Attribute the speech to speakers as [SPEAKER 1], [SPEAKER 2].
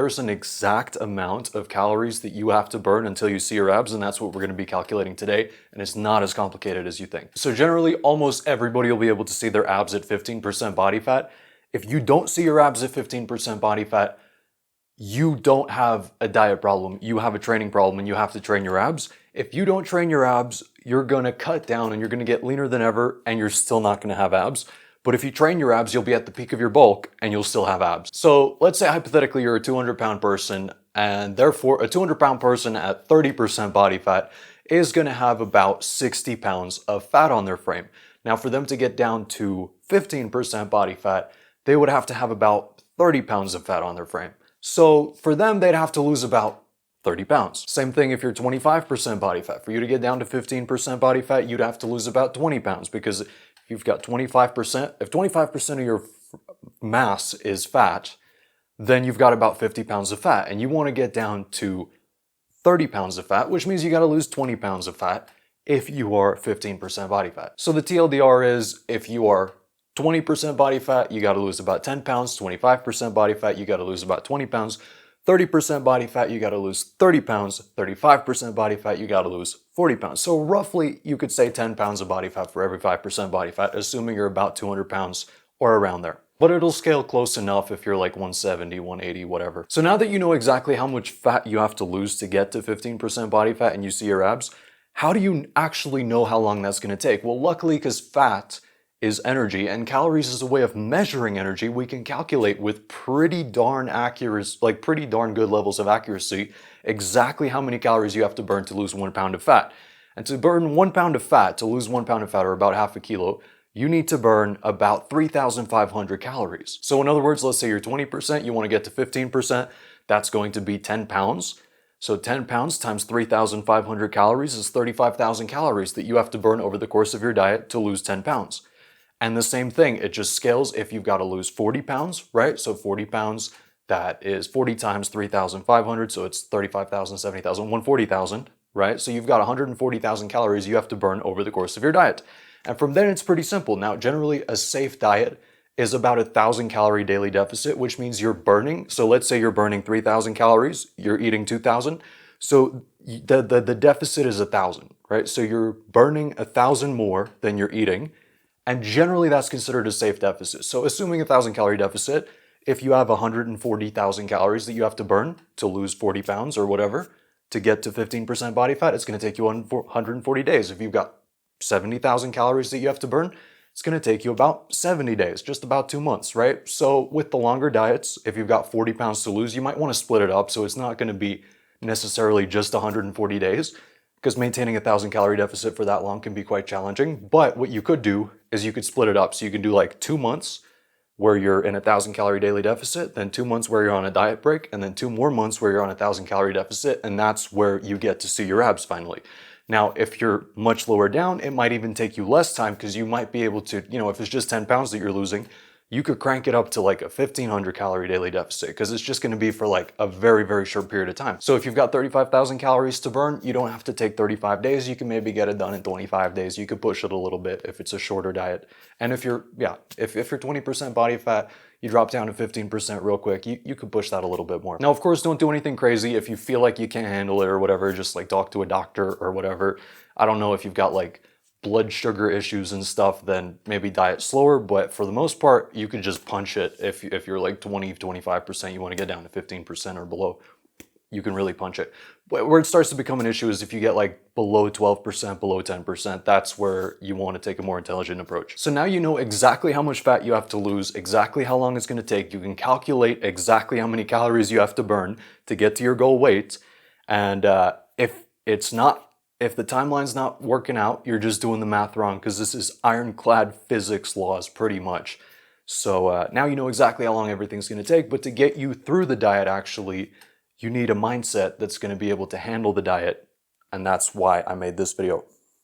[SPEAKER 1] there's an exact amount of calories that you have to burn until you see your abs, and that's what we're going to be calculating today, and it's not as complicated as you think. So generally, almost everybody will be able to see their abs at 15% body fat. If you don't see your abs at 15% body fat, you don't have a diet problem, you have a training problem, and you have to train your abs. If you don't train your abs, you're gonna cut down and you're gonna get leaner than ever, and you're still not gonna have abs. But if you train your abs, you'll be at the peak of your bulk and you'll still have abs. So let's say hypothetically you're a 200-pound person, and therefore a 200-pound person at 30% body fat is gonna have about 60 pounds of fat on their frame. Now for them to get down to 15% body fat, they would have to have about 30 pounds of fat on their frame. So for them, they'd have to lose about 30 pounds. Same thing if you're 25% body fat. For you to get down to 15% body fat, you'd have to lose about 20 pounds, because if you've got 25%, if 25% of your mass is fat, then you've got about 50 pounds of fat, and you want to get down to 30 pounds of fat, which means you got to lose 20 pounds of fat if you are 15% body fat. So the TLDR is, if you are 20% body fat, you got to lose about 10 pounds. 25% body fat, you got to lose about 20 pounds. 30% body fat, you got to lose 30 pounds. 35% body fat, you got to lose 40 pounds. So roughly, you could say 10 pounds of body fat for every 5% body fat, assuming you're about 200 pounds or around there. But it'll scale close enough if you're like 170, 180, whatever. So now that you know exactly how much fat you have to lose to get to 15% body fat and you see your abs, how do you actually know how long that's going to take? Well, luckily, because fat is energy and calories is a way of measuring energy, we can calculate with pretty darn accurate, like pretty darn good levels of accuracy, exactly how many calories you have to burn to lose 1 pound of fat. And to burn 1 pound of fat, to lose 1 pound of fat, or about half a kilo, you need to burn about 3,500 calories. So in other words, let's say you're 20%, you want to get to 15%, that's going to be 10 pounds. So 10 pounds times 3,500 calories is 35,000 calories that you have to burn over the course of your diet to lose 10 pounds. And the same thing, it just scales if you've got to lose 40 pounds, right? So 40 pounds, that is 40 times 3,500, so it's 35,000, 70,000, 140,000, right? So you've got 140,000 calories you have to burn over the course of your diet. And from then it's pretty simple. Now, generally a safe diet is about 1,000 calorie daily deficit, which means you're burning. So let's say you're burning 3,000 calories, you're eating 2,000. So the deficit is 1,000, right? So you're burning 1,000 more than you're eating. And generally that's considered a safe deficit. So assuming 1,000 calorie deficit, if you have 140,000 calories that you have to burn to lose 40 pounds or whatever, to get to 15% body fat, it's going to take you 140 days. If you've got 70,000 calories that you have to burn, it's going to take you about 70 days, just about 2 months, right? So with the longer diets, if you've got 40 pounds to lose, you might want to split it up. So it's not going to be necessarily just 140 days, because maintaining 1,000 calorie deficit for that long can be quite challenging. But what you could do is you could split it up. So you can do like 2 months where you're in 1,000 calorie daily deficit, then 2 months where you're on a diet break, and then 2 more months where you're on 1,000 calorie deficit, and that's where you get to see your abs finally. Now, if you're much lower down, it might even take you less time, because you might be able to, if it's just 10 pounds that you're losing, you could crank it up to like a 1,500 calorie daily deficit, because it's just going to be for like a very, very short period of time. So if you've got 35,000 calories to burn, you don't have to take 35 days. You can maybe get it done in 25 days. You could push it a little bit if it's a shorter diet. And if you're 20% body fat, you drop down to 15% real quick, you could push that a little bit more. Now, of course, don't do anything crazy. If you feel like you can't handle it or whatever, just like talk to a doctor or whatever. I don't know if you've got like blood sugar issues and stuff, then maybe diet slower, but for the most part, you can just punch it. If you're like 20-25%, you want to get down to 15% or below, you can really punch it. But where it starts to become an issue is if you get like below 12%, below 10%, that's where you want to take a more intelligent approach. So now you know exactly how much fat you have to lose, exactly how long it's going to take. You can calculate exactly how many calories you have to burn to get to your goal weight. And if the timeline's not working out, you're just doing the math wrong, because this is ironclad physics laws pretty much. So now you know exactly how long everything's going to take, but to get you through the diet, actually, you need a mindset that's going to be able to handle the diet, and that's why I made this video.